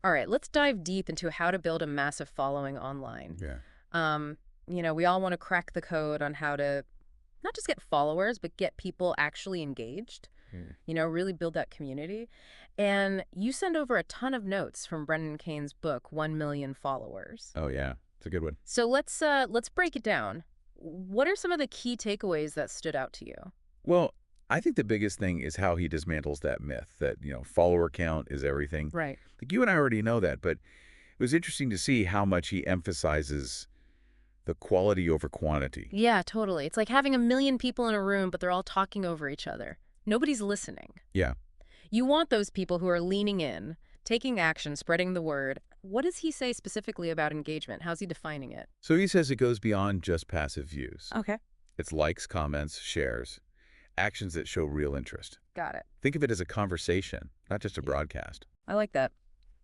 All right, let's dive deep into how to build a massive following online. Yeah. Um, we all want to crack the code on how to not just get followers, but get people actually engaged, Mm. really build that community. And you send over a ton of notes from Brendan Kane's book, 1 Million Followers. Oh, yeah. It's a good one. So let's break it down. What are some of the key takeaways that stood out to you? Well, I think the biggest thing is how he dismantles that myth that, follower count is everything. Right. Like you and I already know that, but it was interesting to see how much he emphasizes the quality over quantity. Yeah, totally. It's like having a million people in a room, but they're all talking over each other. Nobody's listening. Yeah. You want those people who are leaning in, taking action, spreading the word. What does he say specifically about engagement? How's he defining it? So he says it goes beyond just passive views. Okay. It's likes, comments, shares, actions that show real interest. Got it. Think of it as a conversation, not just a broadcast. I like that.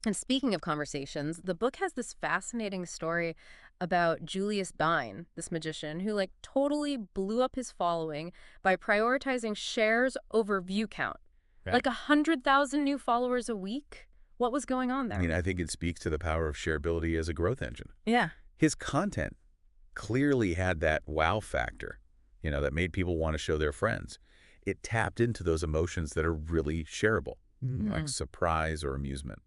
And speaking of conversations, the book has this fascinating story about Julius Bine, this magician who totally blew up his following by prioritizing shares over view count. Right. Like 100,000 new followers a week? What was going on I there? mean, I think it speaks to the power of shareability as a growth engine. Yeah. His content clearly had that wow factor, that made people want to show their friends. It tapped into those emotions that are really shareable, like surprise or amusement.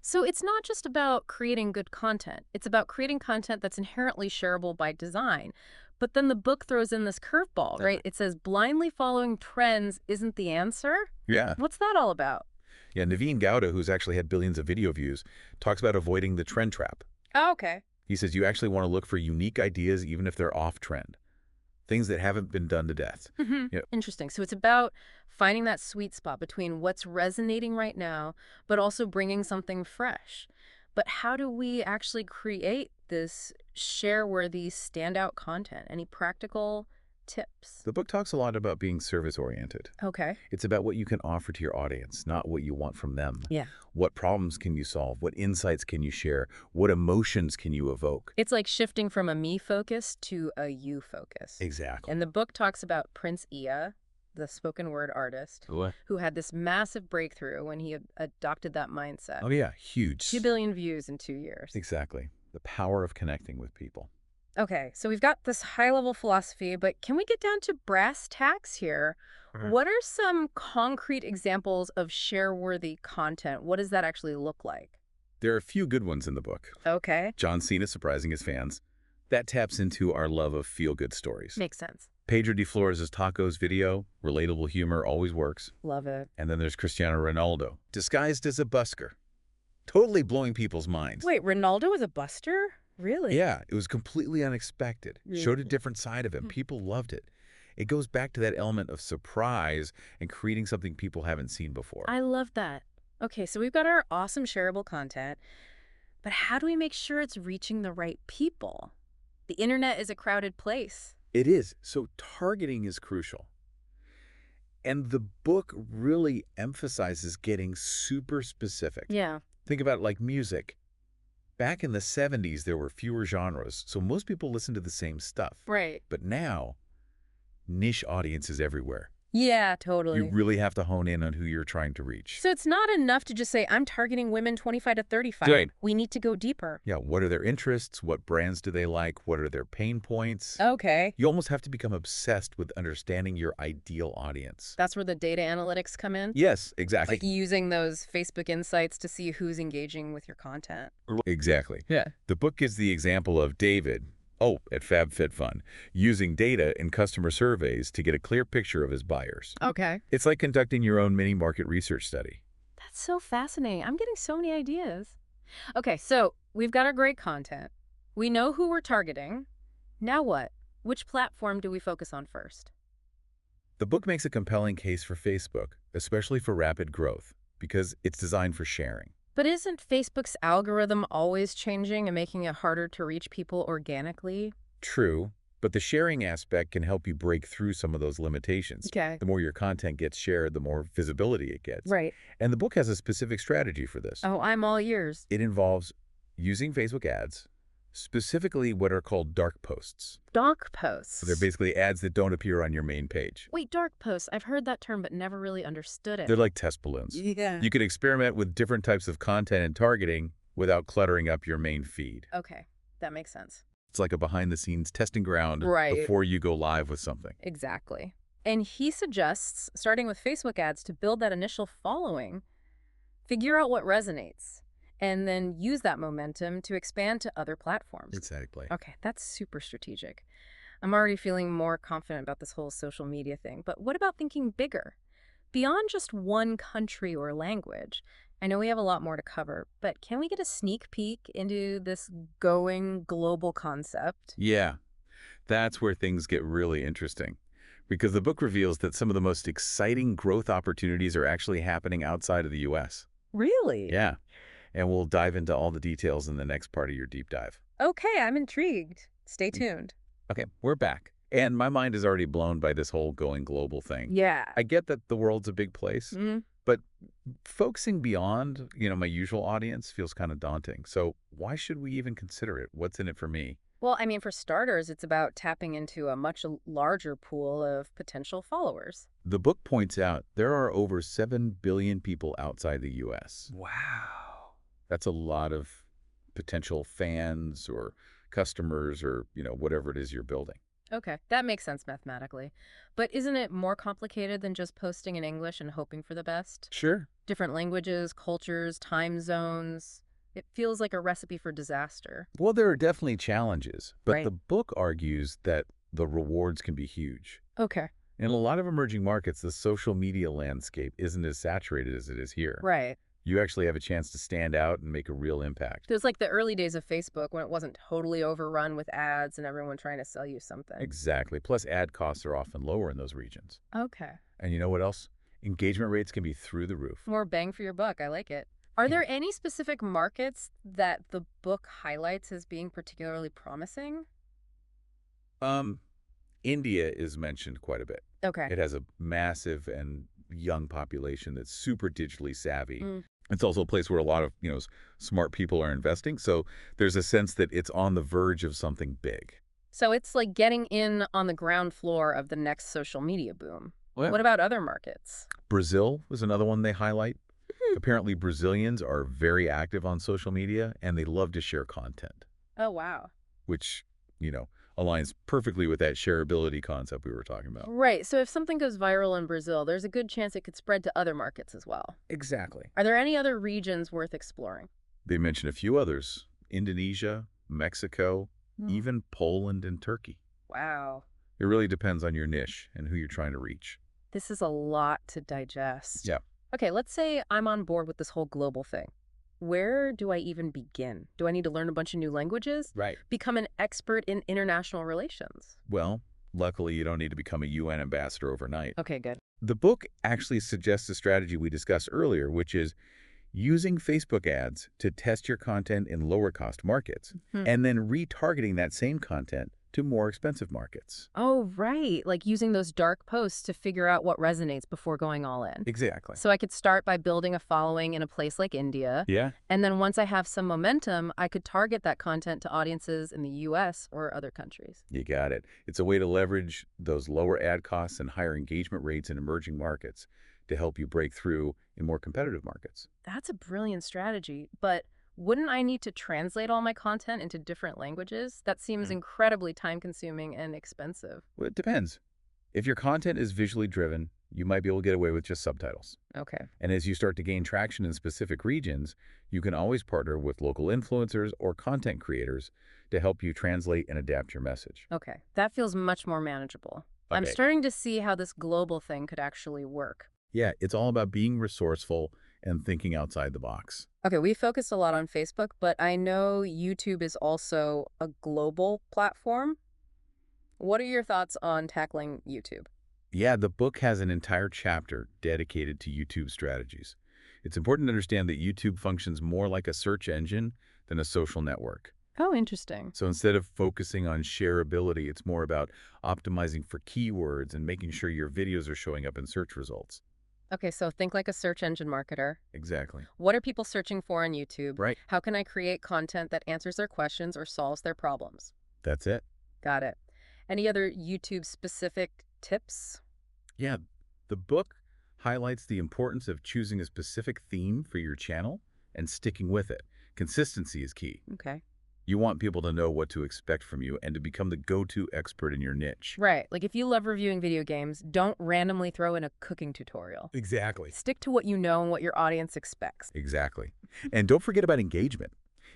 So it's not just about creating good content. It's about creating content that's inherently shareable by design. But then the book throws in this curveball, right? It says blindly following trends isn't the answer. Yeah. What's that all about? Yeah, Naveen Gowda, who's actually had billions of video views, talks about avoiding the trend trap. Oh, okay. He says you actually want to look for unique ideas even if they're off-trend, things that haven't been done to death. Yeah. Interesting. So it's about finding that sweet spot between what's resonating right now, but also bringing something fresh. But how do we actually create this share-worthy, standout content? Any practical tips? The book talks a lot about being service-oriented. Okay. It's about what you can offer to your audience, not what you want from them. Yeah. What problems can you solve? What insights can you share? What emotions can you evoke? It's like shifting from a me focus to a you focus. Exactly. And the book talks about Prince Iya, the spoken word artist, What? who had this massive breakthrough when he adopted that mindset. Oh, yeah, huge. 2 billion views in 2 years. Exactly. The power of connecting with people. Okay, so we've got this high-level philosophy, but can we get down to brass tacks here? What are some concrete examples of share-worthy content? What does that actually look like? There are a few good ones in the book. Okay, John Cena surprising his fans. That taps into our love of feel-good stories. makes sense. Pedro de Flores' tacos video, relatable humor always works. Love it. And then there's Cristiano Ronaldo, disguised as a busker, totally blowing people's minds. Wait, Ronaldo was a buster? Really? Yeah, it was completely unexpected. Showed a Really? different side of him. People loved it. It goes back to that element of surprise and creating something people haven't seen before. I love that. Okay, so we've got our awesome shareable content, but how do we make sure it's reaching the right people? The internet is a crowded place. It is. So targeting is crucial. And the book really emphasizes getting super specific. Yeah. Think about it like music. Back in the 70s, there were fewer genres, so most people listened to the same stuff. Right. But now, niche audiences everywhere. Yeah, totally. You really have to hone in on who you're trying to reach. So it's not enough to just say, I'm targeting women 25 to 35. Right. We need to go deeper. Yeah, what are their interests? What brands do they like? What are their pain points? Okay. You almost have to become obsessed with understanding your ideal audience. That's where the data analytics come in? Yes, exactly. Like using those Facebook insights to see who's engaging with your content. Exactly. Yeah. The book gives the example of David, at FabFitFun, using data in customer surveys to get a clear picture of his buyers. Okay. It's like conducting your own mini market research study. That's so fascinating. I'm getting so many ideas. Okay, so we've got our great content. We know who we're targeting. Now what? Which platform do we focus on first? The book makes a compelling case for Facebook, especially for rapid growth, because it's designed for sharing. But isn't Facebook's algorithm always changing and making it harder to reach people organically? True, but the sharing aspect can help you break through some of those limitations. Okay. The more your content gets shared, the more visibility it gets. Right. And the book has a specific strategy for this. Oh, I'm all ears. It involves using Facebook ads, Specifically what are called dark posts. Dark They're posts. basically ads that don't appear on your main page. Wait, dark posts. I've heard that term, but never really understood it. They're like test balloons. Yeah. You can experiment with different types of content and targeting without cluttering up your main feed. Okay, that makes sense. It's like a behind-the-scenes testing ground Right. before you go live with something. Exactly. And he suggests starting with Facebook ads to build that initial following, figure out what resonates, and then use that momentum to expand to other platforms. Exactly. Okay, that's super strategic. I'm already feeling more confident about this whole social media thing. But what about thinking bigger? Beyond just one country or language, I know we have a lot more to cover, but can we get a sneak peek into this going global concept? Yeah, that's where things get really interesting. Because the book reveals that some of the most exciting growth opportunities are actually happening outside of the U.S. Really? Yeah, and we'll dive into all the details in the next part of your deep dive. Okay, I'm intrigued. Stay tuned. Okay, we're back. And my mind is already blown by this whole going global thing. Yeah. I get that the world's a big place, Mm. but focusing beyond, my usual audience feels kind of daunting. So why should we even consider it? What's in it for me? Well, I mean, for starters, it's about tapping into a much larger pool of potential followers. The book points out there are over 7 billion people outside the U.S. Wow. That's a lot of potential fans or customers or, whatever it is you're building. Okay, that makes sense mathematically. But isn't it more complicated than just posting in English and hoping for the best? Sure. Different languages, cultures, time zones. It feels like a recipe for disaster. Well, there are definitely challenges, but Right. the book argues that the rewards can be huge. Okay. In a lot of emerging markets, the social media landscape isn't as saturated as it is here. Right. You actually have a chance to stand out and make a real impact. It was like the early days of Facebook when it wasn't totally overrun with ads and everyone trying to sell you something. Exactly. Plus, ad costs are often lower in those regions. Okay. And you know what else? Engagement rates can be through the roof. More bang for your buck. I like it. Are there any specific markets that the book highlights as being particularly promising? India is mentioned quite a bit. Okay. It has a massive and young population that's super digitally savvy. Mm. It's also a place where a lot of, smart people are investing. So there's a sense that it's on the verge of something big. So it's like getting in on the ground floor of the next social media boom. Well, What about other markets? Brazil was another one they highlight. Apparently, Brazilians are very active on social media, and they love to share content, Oh, wow. which, aligns perfectly with that shareability concept we were talking about. Right. So if something goes viral in Brazil, there's a good chance it could spread to other markets as well. Exactly. Are there any other regions worth exploring? They mention a few others: Indonesia, Mexico, even Poland and Turkey. Wow. It really depends on your niche and who you're trying to reach. This is a lot to digest. Yeah. Okay, let's say I'm on board with this whole global thing. Where do I even begin? Do I need to learn a bunch of new languages? Right. Become an expert in international relations? Well, luckily, you don't need to become a UN ambassador overnight. Okay, good. The book actually suggests a strategy we discussed earlier, which is using Facebook ads to test your content in lower-cost markets and then retargeting that same content to more expensive markets. Oh, right. Like using those dark posts to figure out what resonates before going all in. Exactly. So I could start by building a following in a place like India. Yeah. And then once I have some momentum, I could target that content to audiences in the US or other countries. You got it. It's a way to leverage those lower ad costs and higher engagement rates in emerging markets to help you break through in more competitive markets. That's a brilliant strategy, but wouldn't I need to translate all my content into different languages? That seems incredibly time-consuming and expensive. Well, it depends. If your content is visually driven, you might be able to get away with just subtitles. Okay. And as you start to gain traction in specific regions, you can always partner with local influencers or content creators to help you translate and adapt your message. Okay. That feels much more manageable. I'm Okay. starting to see how this global thing could actually work. Yeah, it's all about being resourceful and thinking outside the box. Okay, we focused a lot on Facebook, but I know YouTube is also a global platform. What are your thoughts on tackling YouTube? Yeah, the book has an entire chapter dedicated to YouTube strategies. It's important to understand that YouTube functions more like a search engine than a social network. Oh, interesting. So instead of focusing on shareability, it's more about optimizing for keywords and making sure your videos are showing up in search results. Okay, so think like a search engine marketer. Exactly. What are people searching for on YouTube? Right. How can I create content that answers their questions or solves their problems? That's it. Got it. Any other YouTube specific tips? Yeah, the book highlights the importance of choosing a specific theme for your channel and sticking with it. Consistency is key. Okay. You want people to know what to expect from you and to become the go-to expert in your niche. Right. Like if you love reviewing video games, don't randomly throw in a cooking tutorial. Exactly. Stick to what you know and what your audience expects. Exactly. And don't forget about engagement.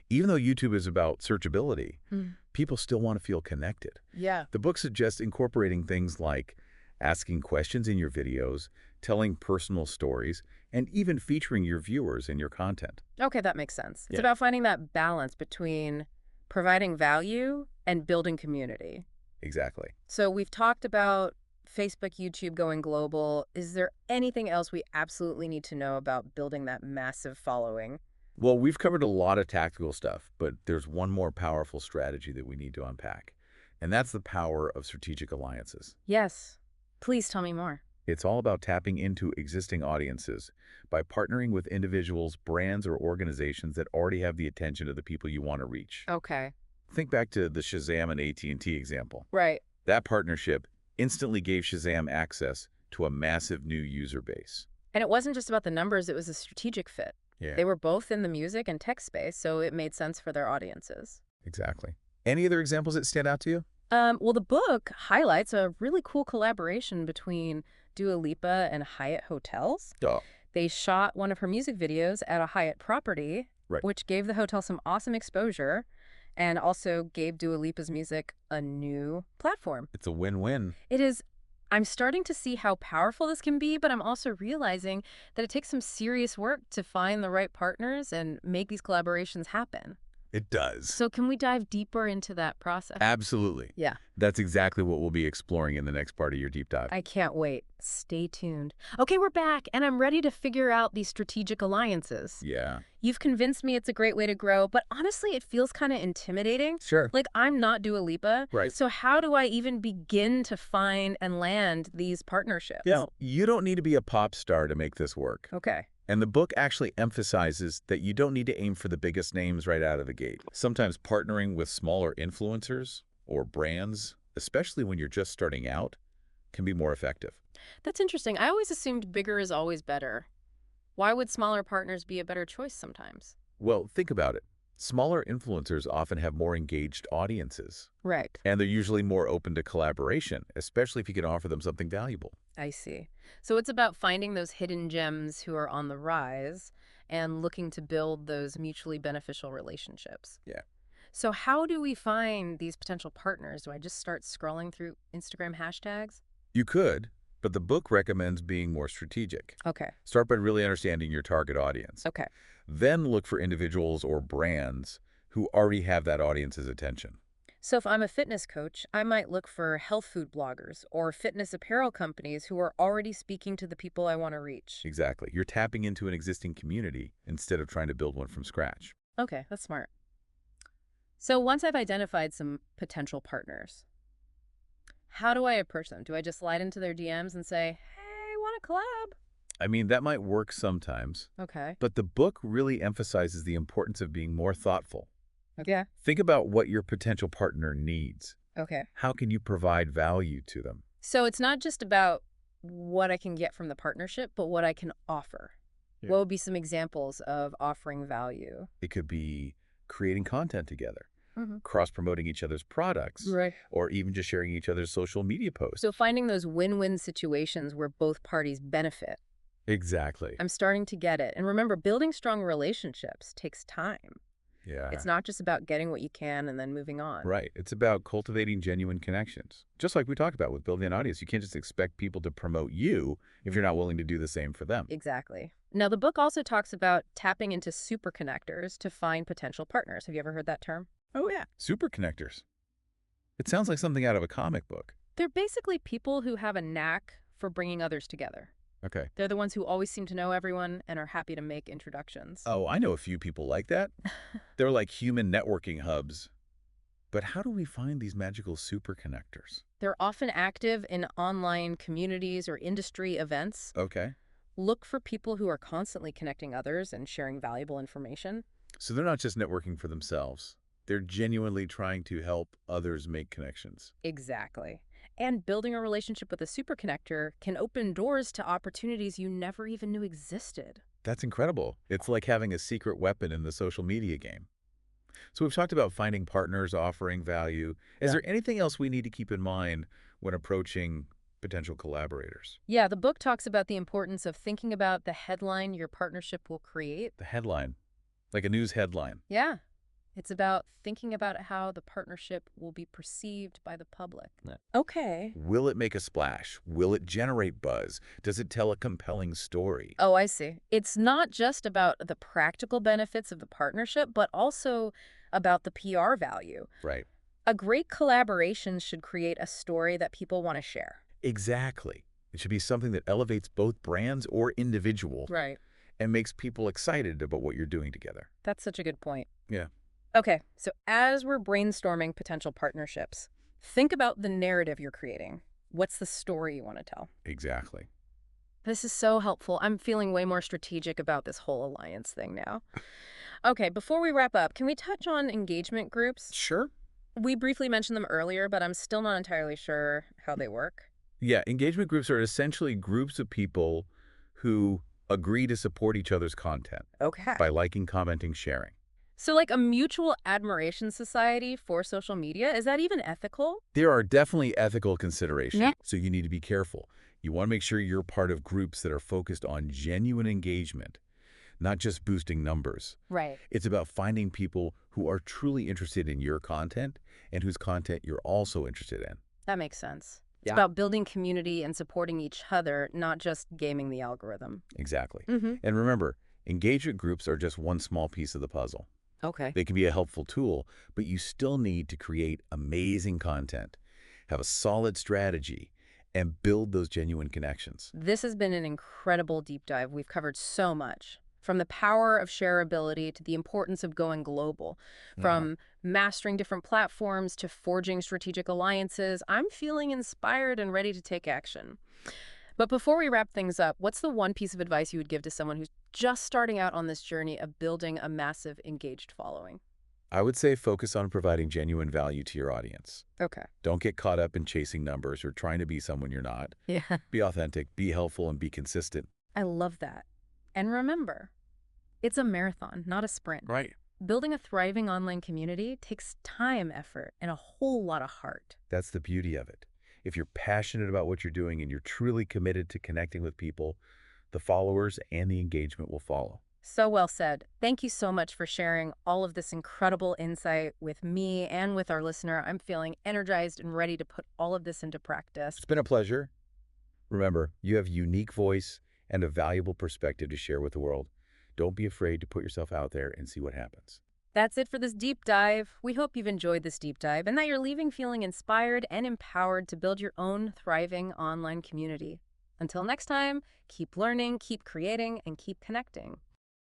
Even though YouTube is about searchability, Hmm. people still want to feel connected. Yeah. The book suggests incorporating things like asking questions in your videos, telling personal stories, and even featuring your viewers in your content. Okay, that makes sense. It's Yeah. about finding that balance between providing value and building community. Exactly. So we've talked about Facebook, YouTube going global. Is there anything else we absolutely need to know about building that massive following? Well, we've covered a lot of tactical stuff, but there's one more powerful strategy that we need to unpack, and that's the power of strategic alliances. Yes. Please tell me more. It's all about tapping into existing audiences by partnering with individuals, brands, or organizations that already have the attention of the people you want to reach. Okay. Think back to the Shazam and AT&T example. Right. That partnership instantly gave Shazam access to a massive new user base. And it wasn't just about the numbers, it was a strategic fit. Yeah, They were both in the music and tech space, so it made sense for their audiences. exactly. Any other examples that stand out to you? Well, the book highlights a really cool collaboration between Dua Lipa and Hyatt Hotels. Oh, They shot one of her music videos at a Hyatt property, right. which gave the hotel some awesome exposure and also gave Dua Lipa's music a new platform. It's a win-win. It is, I'm starting to see how powerful this can be, but I'm also realizing that it takes some serious work to find the right partners and make these collaborations happen. It does. So can we dive deeper into that process? Absolutely. Yeah. That's exactly what we'll be exploring in the next part of your deep dive. I can't wait. Stay tuned. Okay, we're back, and I'm ready to figure out these strategic alliances. Yeah. You've convinced me it's a great way to grow, but honestly, it feels kind of intimidating. Sure. Like, I'm not Dua Lipa. Right. So how do I even begin to find and land these partnerships? Yeah. You don't need to be a pop star to make this work. Okay. And the book actually emphasizes that you don't need to aim for the biggest names right out of the gate. Sometimes partnering with smaller influencers or brands, especially when you're just starting out, can be more effective. That's interesting. I always assumed bigger is always better. Why would smaller partners be a better choice sometimes? Well, think about it. Smaller influencers often have more engaged audiences, Right. and they're usually more open to collaboration, especially if you can offer them something valuable. I see. So it's about finding those hidden gems who are on the rise and looking to build those mutually beneficial relationships. Yeah. So how do we find these potential partners? Do I just start scrolling through Instagram hashtags? You could, but the book recommends being more strategic. Okay. Start by really understanding your target audience. Okay. Then look for individuals or brands who already have that audience's attention. So if I'm a fitness coach, I might look for health food bloggers or fitness apparel companies who are already speaking to the people I want to reach. Exactly. You're tapping into an existing community instead of trying to build one from scratch. Okay, that's smart. So once I've identified some potential partners, how do I approach them? Do I just slide into their DMs and say, hey, want to collab? I mean, that might work sometimes, Okay. but the book really emphasizes the importance of being more thoughtful. Yeah. Think about what your potential partner needs. Okay. How can you provide value to them? So it's not just about what I can get from the partnership, but what I can offer. Yeah. What would be some examples of offering value? It could be creating content together, Mm-hmm. cross-promoting each other's products, Right. or even just sharing each other's social media posts. So finding those win-win situations where both parties benefit. Exactly. I'm starting to get it. And remember, building strong relationships takes time. Yeah. It's not just about getting what you can and then moving on. Right. It's about cultivating genuine connections. Just like we talked about with building an audience. You can't just expect people to promote you if you're not willing to do the same for them. Exactly. Now, the book also talks about tapping into super connectors to find potential partners. Have you ever heard that term? Oh, yeah. Super connectors. It sounds like something out of a comic book. They're basically people who have a knack for bringing others together. Okay. They're the ones who always seem to know everyone and are happy to make introductions. Oh, I know a few people like that. They're like human networking hubs. But how do we find these magical super connectors? They're often active in online communities or industry events. Okay. Look for people who are constantly connecting others and sharing valuable information. So they're not just networking for themselves. They're genuinely trying to help others make connections. Exactly. And building a relationship with a super connector can open doors to opportunities you never even knew existed. That's incredible. It's like having a secret weapon in the social media game. So we've talked about finding partners, offering value. Is Yeah. there anything else we need to keep in mind when approaching potential collaborators? Yeah, the book talks about the importance of thinking about the headline your partnership will create. The headline, like a news headline. Yeah. It's about thinking about how the partnership will be perceived by the public. Yeah. Okay. Will it make a splash? Will it generate buzz? Does it tell a compelling story? Oh, I see. It's not just about the practical benefits of the partnership, but also about the PR value. Right. A great collaboration should create a story that people want to share. Exactly. It should be something that elevates both brands or individual Right. and makes people excited about what you're doing together. That's such a good point. Yeah. Okay, so as we're brainstorming potential partnerships, think about the narrative you're creating. What's the story you want to tell? Exactly. This is so helpful. I'm feeling way more strategic about this whole alliance thing now. Okay, before we wrap up, can we touch on engagement groups? Sure. We briefly mentioned them earlier, but I'm still not entirely sure how they work. Yeah, engagement groups are essentially groups of people who agree to support each other's content Okay. by liking, commenting, sharing. So like a mutual admiration society for social media, is that even ethical? There are definitely ethical considerations, Yeah. so you need to be careful. You want to make sure you're part of groups that are focused on genuine engagement, not just boosting numbers. Right. It's about finding people who are truly interested in your content and whose content you're also interested in. That makes sense. It's Yeah. about building community and supporting each other, not just gaming the algorithm. Exactly. Mm-hmm. And remember, engagement groups are just one small piece of the puzzle. Okay. They can be a helpful tool, but you still need to create amazing content, have a solid strategy, and build those genuine connections. This has been an incredible deep dive. We've covered so much. From the power of shareability to the importance of going global, from mastering different platforms to forging strategic alliances, I'm feeling inspired and ready to take action. But before we wrap things up, what's the one piece of advice you would give to someone who's just starting out on this journey of building a massive engaged following? I would say focus on providing genuine value to your audience. Okay. Don't get caught up in chasing numbers or trying to be someone you're not. Yeah. Be authentic, be helpful, and be consistent. I love that. And remember, it's a marathon, not a sprint. Right. Building a thriving online community takes time, effort, and a whole lot of heart. That's the beauty of it. If you're passionate about what you're doing and you're truly committed to connecting with people, the followers and the engagement will follow. So well said. Thank you so much for sharing all of this incredible insight with me and with our listener. I'm feeling energized and ready to put all of this into practice. It's been a pleasure. Remember, you have a unique voice and a valuable perspective to share with the world. Don't be afraid to put yourself out there and see what happens. That's it for this deep dive. We hope you've enjoyed this deep dive and that you're leaving feeling inspired and empowered to build your own thriving online community. Until next time, keep learning, keep creating, and keep connecting.